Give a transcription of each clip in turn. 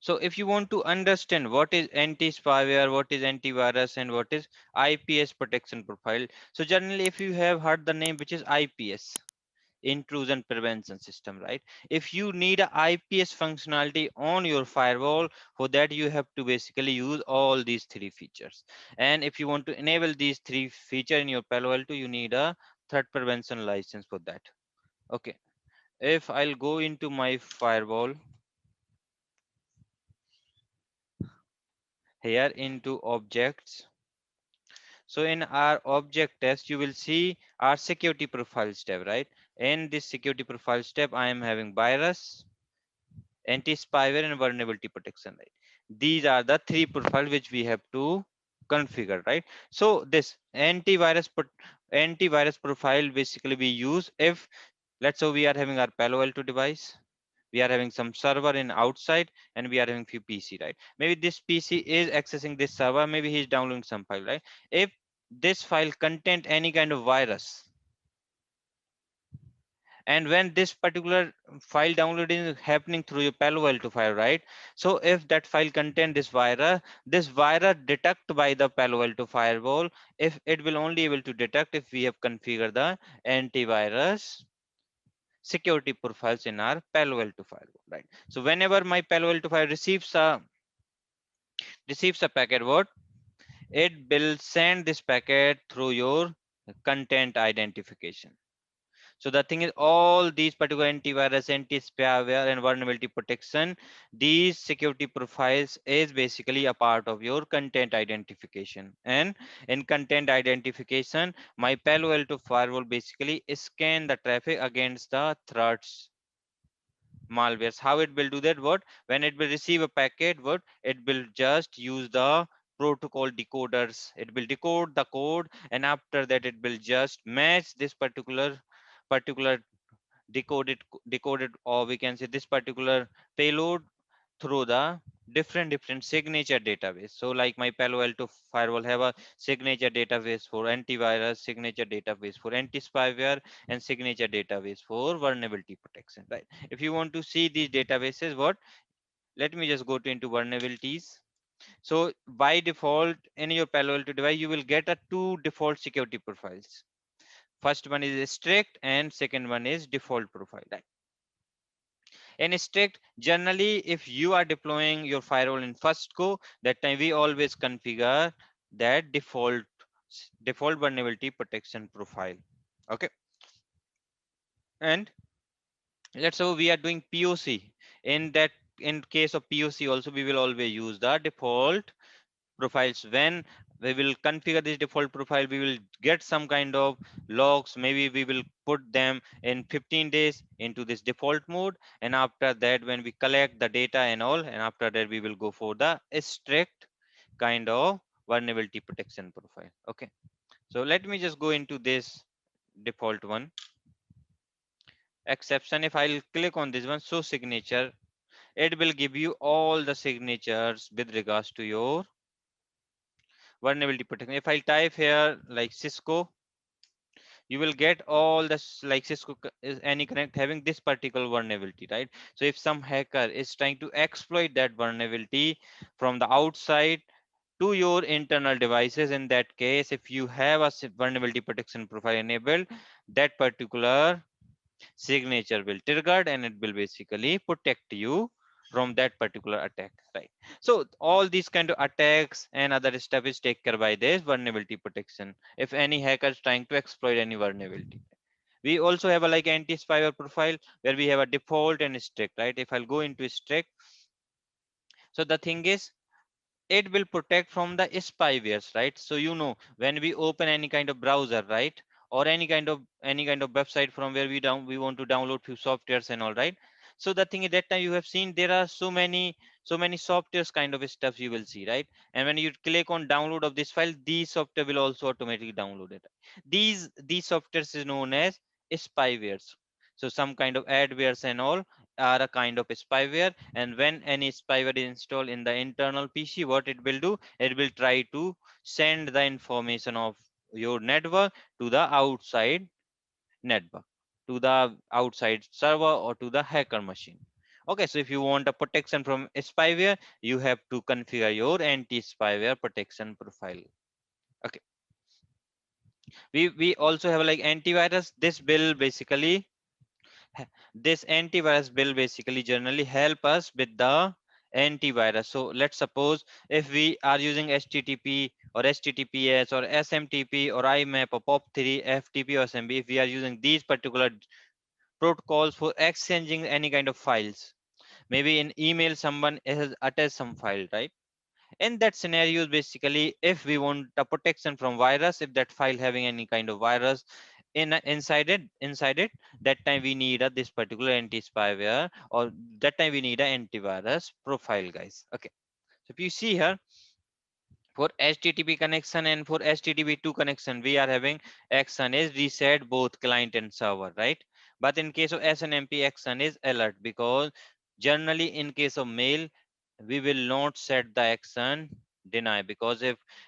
So if you want to understand what is anti-spyware, what is antivirus, and what is IPS protection profile, so generally if you have heard the name which is IPS, intrusion prevention system, right? If you need a IPS functionality on your firewall, for that you have to basically use all these three features. And if you want to enable these three features in your Palo Alto, you need a threat prevention license for that. Okay, if I'll go into my firewall here into objects, so in our object test you will see our security profiles tab, right? In this security profiles tab I am having virus, anti-spyware, and vulnerability protection, right? These are the three profiles which we have to configure, right? So this antivirus profile basically we use if, let's say we are having our Palo Alto device, we are having some server in outside, and we are having few PC, right? Maybe this PC is accessing this server, maybe he's downloading some file, right? If this file content any kind of virus, and when this particular file downloading is happening through your Palo Alto file, right? So if that file contain this virus detect by the Palo Alto firewall, if it will only able to detect if we have configured the antivirus security profiles in our Palo Alto firewall, right? So whenever my Palo Alto file receives a packet, what it will send this packet through your content identification. So the thing is, all these particular antivirus, anti-spyware, and vulnerability protection, these security profiles is basically a part of your content identification. And in content identification, my Palo Alto firewall basically scan the traffic against the threats, malwares. How it will do that? What, when it will receive a packet, what it will just use the protocol decoders. It will decode the code, and after that, it will just match this particular decoded, or we can say this particular payload through the different signature database. So like my Palo Alto firewall have a signature database for antivirus, signature database for anti-spyware, and signature database for vulnerability protection, right? If you want to see these databases, what, let me just go to into vulnerabilities. So by default in your Palo Alto device you will get a two default security profiles. First one is strict and second one is default profile, right? In strict, generally if you are deploying your firewall in first go, that time we always configure that default vulnerability protection profile. Okay, and let's say we are doing POC. In that, in case of POC also we will always use the default profiles. When we will configure this default profile, we will get some kind of logs. Maybe we will put them in 15 days into this default mode, and after that when we collect the data and all, and after that we will go for the strict kind of vulnerability protection profile. Okay, so let me just go into this default one. Exception, if I'll click on this one, show signature, it will give you all the signatures with regards to your vulnerability protection. If I type here like Cisco, you will get all this, like Cisco is any connect having this particular vulnerability, right? So if some hacker is trying to exploit that vulnerability from the outside to your internal devices, in that case, if you have a vulnerability protection profile enabled, that particular signature will triggered and it will basically protect you from that particular attack, right? So all these kind of attacks and other stuff is taken care by this vulnerability protection if any hacker is trying to exploit any vulnerability. We also have a like anti-spyware profile where we have a default and strict, right? If I'll go into strict, so the thing is, it will protect from the spywares, right? So when we open any kind of browser, right, or any kind of website from where we want to download few softwares and all, right? So the thing is, that time you have seen there are so many softwares kind of stuff you will see, right? And when you click on download of this file, these software will also automatically download it. These softwares is known as spywares. So some kind of adwares and all are a kind of spyware, and when any spyware is installed in the internal PC, what it will do, it will try to send the information of your network to the outside network, to the outside server or to the hacker machine. Okay, so if you want a protection from spyware, you have to configure your anti-spyware protection profile. Okay, we also have like antivirus. This antivirus bill basically generally help us with the antivirus. So let's suppose if we are using HTTP or HTTPS or SMTP or IMAP or POP3, FTP or SMB, if we are using these particular protocols for exchanging any kind of files, maybe in email someone has attached some file, right? In that scenario, basically if we want a protection from virus, if that file having any kind of virus inside it, that time we need this particular anti spyware, or that time we need an antivirus profile, guys. Okay, so if you see here, for HTTP connection and for HTTP2 connection, we are having action is reset both client and server, right? But in case of SNMP, action is alert, because generally in case of mail, we will not set the action deny, because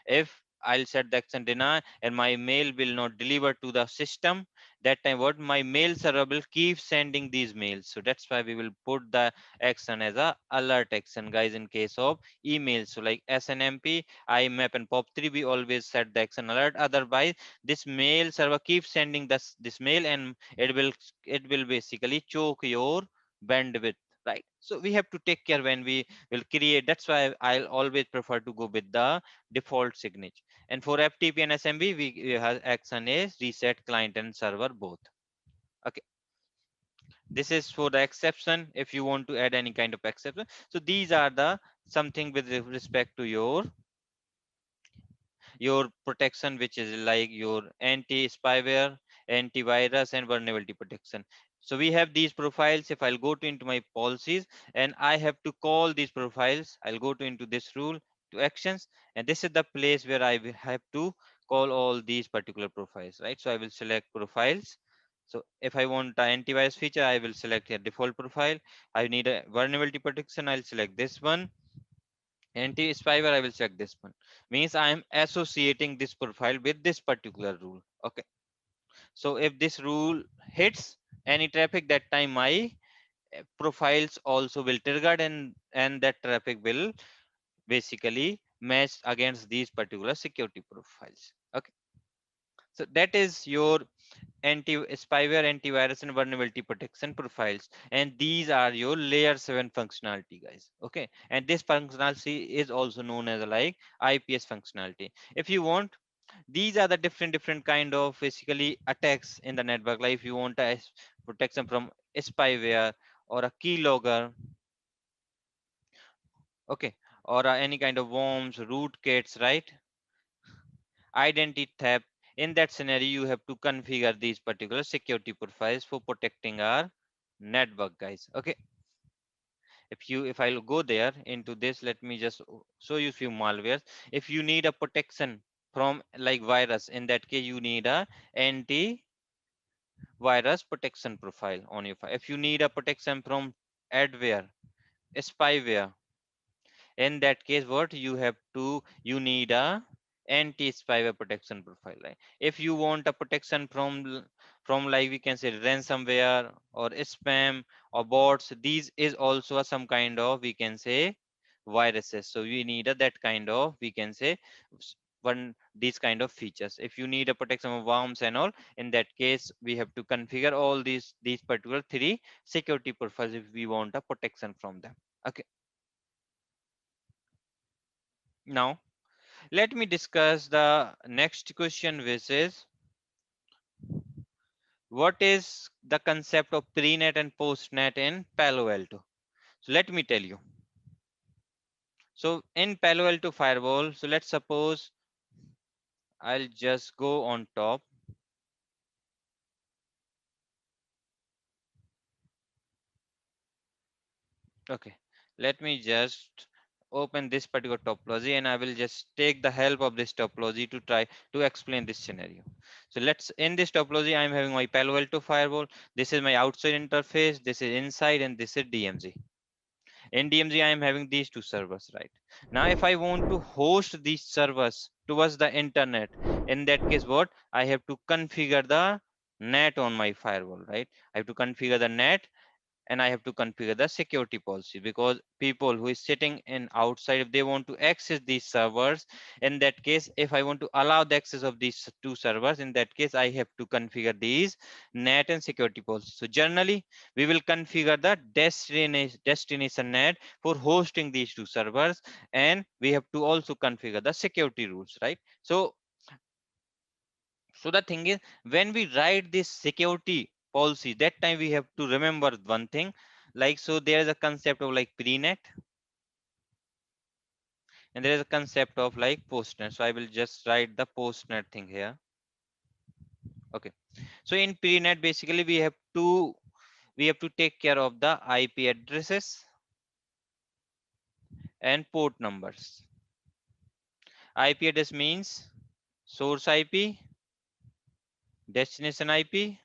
if I'll set the action deny and my mail will not deliver to the system, that time what, my mail server will keep sending these mails. So that's why we will put the action as a alert action, guys, in case of emails. So like SNMP, IMAP and POP3, we always set the action alert. Otherwise, this mail server keeps sending this mail, and it will basically choke your bandwidth, right? So we have to take care when we will create. That's why I'll always prefer to go with the default signature. And for FTP and SMB, we have action is reset client and server both. Okay, this is for the exception, if you want to add any kind of exception. So these are the something with respect to your protection, which is like your anti spyware, antivirus and vulnerability protection. So we have these profiles. If I'll go to into my policies and I have to call these profiles, I'll go to into this rule to actions, and this is the place where I will have to call all these particular profiles, right? So I will select profiles. So if I want an antivirus feature, I will select a default profile. I need a vulnerability protection, I'll select this one. Anti-spyware, I will check this one. Means I am associating this profile with this particular rule. Okay. So if this rule hits any traffic, that time my profiles also will trigger, and that traffic will basically match against these particular security profiles. Okay. So that is your anti-spyware, antivirus and vulnerability protection profiles, and these are your layer 7 functionality, guys. Okay, and this functionality is also known as like IPS functionality. If you want, these are the different kind of basically attacks in the network. Like if you want a protection from spyware or a keylogger, okay, or any kind of worms, rootkits, right? Identity theft. In that scenario, you have to configure these particular security profiles for protecting our network, guys. Okay, if I'll go there into this, let me just show you few malwares. If you need a protection from like virus, in that case you need a anti virus protection profile on your file. If you need a protection from adware, spyware, in that case what you have to, you need a anti spyware protection profile, right? If you want a protection from like we can say ransomware or spam or bots, these is also some kind of we can say viruses. So we need that kind of we can say one these kind of features. If you need a protection of worms and all, in that case we have to configure all these particular three security profiles if we want a protection from them. Okay, now let me discuss the next question, which is what is the concept of prenet and postnet in Palo Alto? So let me tell you. So in Palo Alto Firewall, so let's suppose I'll just go on top. Okay, let me just open this particular topology and I will just take the help of this topology to try to explain this scenario. So let's in this topology, I'm having my Palo Alto Firewall. This is my outside interface. This is inside and this is DMZ. In DMZ, I am having these two servers, right? Now, if I want to host these servers towards the internet, in that case, what? I have to configure the net on my firewall, right? I have to configure the net and I have to configure the security policy, because people who is sitting in outside, if they want to access these servers, in that case, if I want to allow the access of these two servers, in that case I have to configure these net and security policy. So generally we will configure the destination net for hosting these two servers, and we have to also configure the security rules, right? So the thing is, when we write this security policy, that time we have to remember one thing, like, so there is a concept of like prenet, and there is a concept of like postnet. So I will just write the postnet thing here. Okay. So in prenet, basically we have to take care of the IP addresses and port numbers. IP address means source IP, destination IP,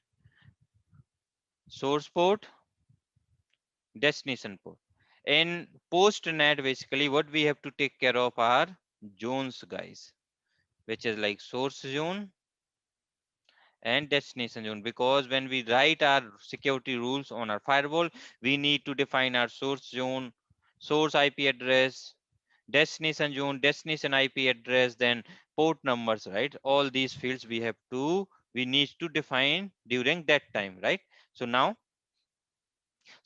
source port, destination port. In postnet, basically what we have to take care of are zones, guys, which is like source zone and destination zone, because when we write our security rules on our firewall, we need to define our source zone, source IP address, destination zone, destination IP address, then port numbers, right? All these fields we need to define during that time, right? So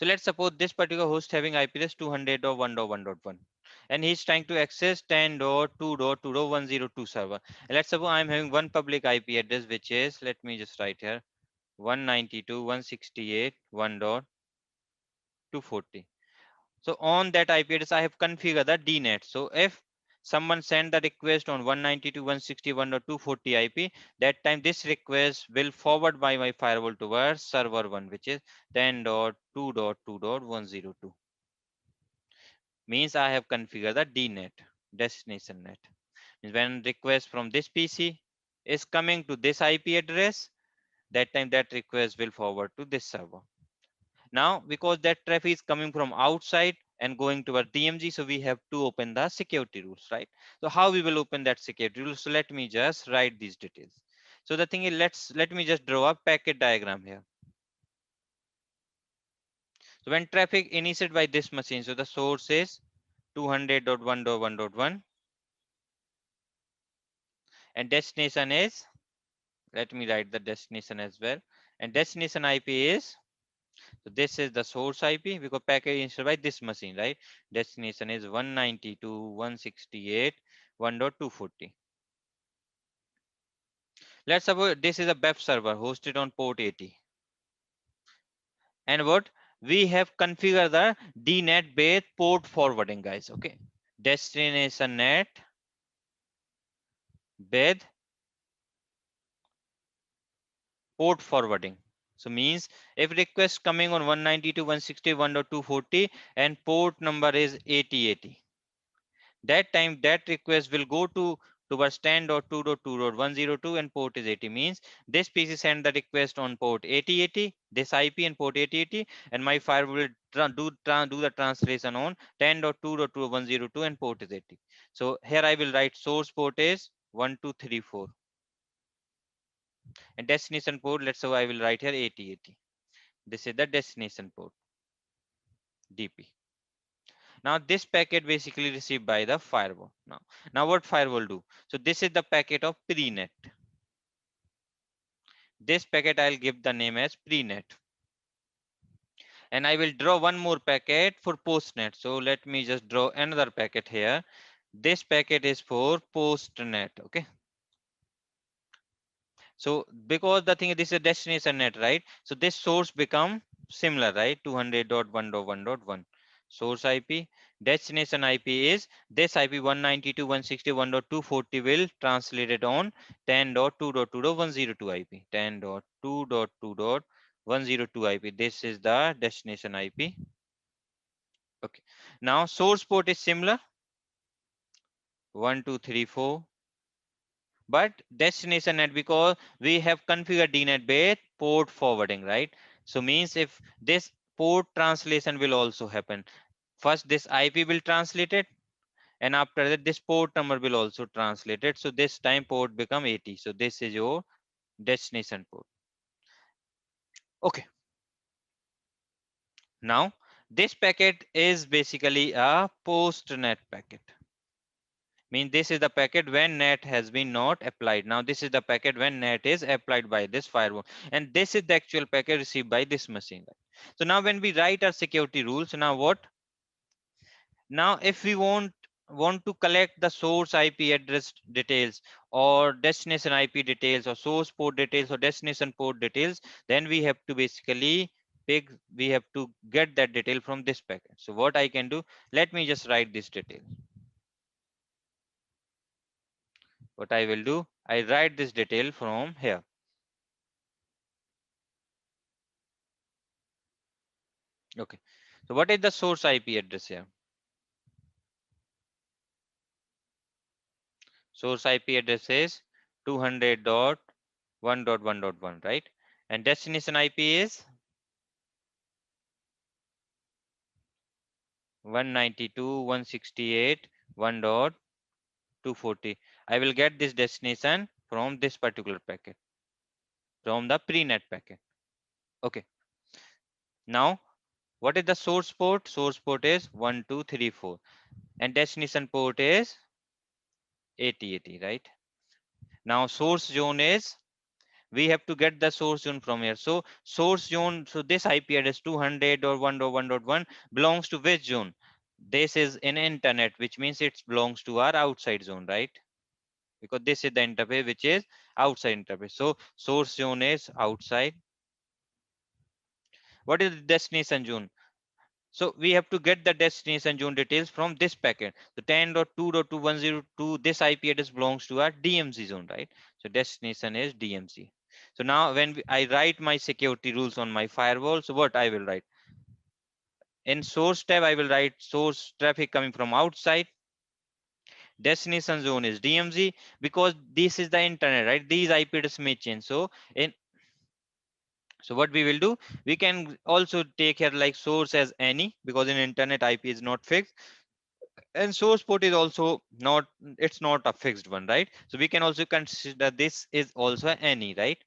let's suppose this particular host having IP address 200.1.1.1, and he's trying to access 10.2.2.102 server. And let's suppose I'm having one public IP address, which is, let me just write here, 192.168.1.240. So on that IP address, I have configured the DNet. So if someone send the request on 192.161.240 IP, that time this request will forward by my firewall towards server 1, which is 10.2.2.102. Means I have configured the DNet, destination net. Means when request from this PC is coming to this IP address, that time that request will forward to this server. Now, because that traffic is coming from outside and going to our DMZ, so we have to open the security rules, right? So how we will open that security rules? So let me just write these details. So the thing is, let me just draw a packet diagram here. So when traffic initiated by this machine, so the source is 200.1.1.1 and destination is, let me write the destination as well, and destination IP is, so this is the source IP because packet initiated by this machine, right? Destination is 192.168.1.240. Let's suppose this is a web server hosted on port 80. And what we have configured the DNet based port forwarding, guys. Okay. Destination net with port forwarding. So means if request coming on 192.168.1.240 and port number is 8080, that time that request will go towards 10.2.2.102 and port is 80. Means this PC send the request on port 8080, this IP and port 8080, and my firewall will do the translation on 10.2.2.102 and port is 80. So here I will write source port is 1234 and destination port, let's say I will write here 8080. This is the destination port, DP. Now this packet basically received by the firewall. Now what firewall do? So this is the packet of prenet. This packet I'll give the name as prenet. And I will draw one more packet for postnet. So let me just draw another packet here. This packet is for postnet. Okay. So because the thing is, this is a destination net, right? So this source become similar, right? 200.1.1.1 source IP. Destination IP is this IP 192.161.240 will translate it on 10.2.2.102 IP. 10.2.2.102 IP. This is the destination IP. Okay. Now source port is similar. 1234. But destination net, because we have configured DNet based port forwarding, right? So means if this port translation will also happen. First this IP will translate it, and after that this port number will also translate it. So this time port become 80. So this is your destination port. Okay. Now this packet is basically a post net packet. Mean this is the packet when net has been not applied. Now this is the packet when net is applied by this firewall, and this is the actual packet received by this machine. So now when we write our security rules, now what? Now if we want to collect the source IP address details or destination IP details or source port details or destination port details, then we have to basically we have to get that detail from this packet. So what I can do, let me just write this detail. What I will do, I write this detail from here. Okay. So what is the source IP address here? Source IP address is 200.1.1.1, right? And destination IP is 192.168.1.240. I will get this destination from this particular packet, from the pre-net packet. Okay. Now, what is the source port? Source port is 1234 and destination port is 8080, right? Now, source zone is, we have to get the source zone from here. So source zone, so this IP address 200 or 1.1.1 belongs to which zone? This is in internet, which means it belongs to our outside zone, right? Because this is the interface which is outside interface. So source zone is outside. What is the destination zone? So we have to get the destination zone details from this packet. So 10.2.2.102, this IP address belongs to our DMZ zone, right? So destination is DMZ. So now when I write my security rules on my firewall, so what I will write? In source tab, I will write source traffic coming from outside. Destination zone is DMZ because this is the internet, right? These IP address may change. So what we will do, we can also take here like source as any, because in internet IP is not fixed, and source port is also not, it's not a fixed one, right? So we can also consider this is also any, right?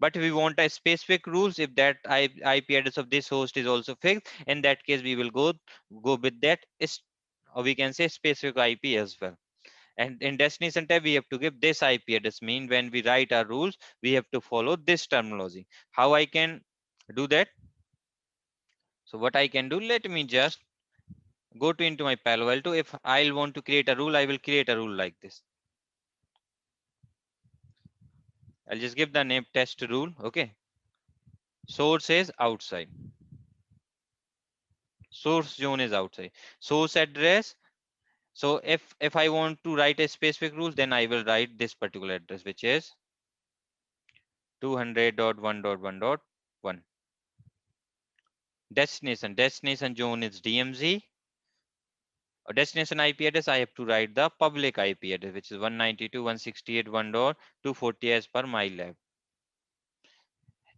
But if we want a specific rules, if that IP address of this host is also fixed, in that case we will go with that is, or we can say specific IP as well. And in destination tab, we have to give this IP address. Mean when we write our rules, we have to follow this terminology. How I can do that? So what I can do, let me just go to into my Palo Alto. If I'll want to create a rule, I will create a rule like this. I'll just give the name test rule. Okay. Source is outside. Source zone is outside. Source address. So if I want to write a specific rule, then I will write this particular address, which is 200.1.1.1. Destination zone is DMZ. A destination IP address, I have to write the public IP address, which is 192.168.1.240 as per my lab.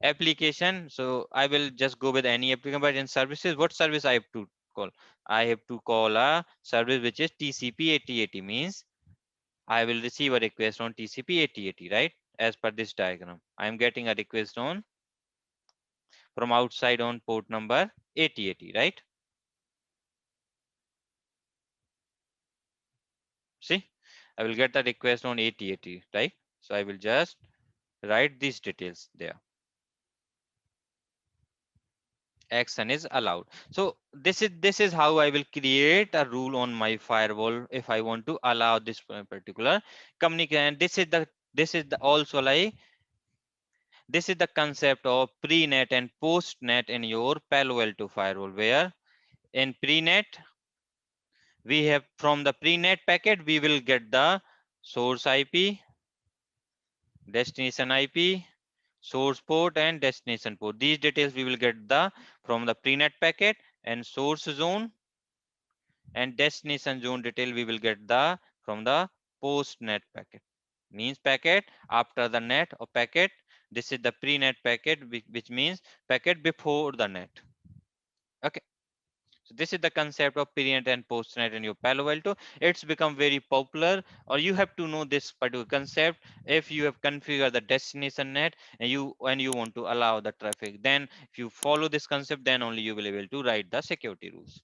Application, so I will just go with any application, but in services, what service I have to call? I have to call a service which is TCP 8080, means I will receive a request on TCP 8080, right? As per this diagram, I am getting a request on from outside on port number 8080, right? See, I will get the request on 8080, right? So I will just write these details there. Action is allowed. So this is how I will create a rule on my firewall if I want to allow this particular communication. This is the also like, this is the concept of pre-net and post-net in your Palo Alto firewall, where in pre-net we have, from the pre-net packet we will get the source IP, destination IP, source port and destination port. These details we will get the from the pre-net packet, and source zone and destination zone detail we will get the from the post net packet. Means packet after the net, or packet, this is the pre-net packet, which means packet before the net. Okay. So this is the concept of pre-net and post-net in your Palo Alto. It's become very popular, or you have to know this particular concept if you have configured the destination net and you want to allow the traffic. Then if you follow this concept, then only you will be able to write the security rules.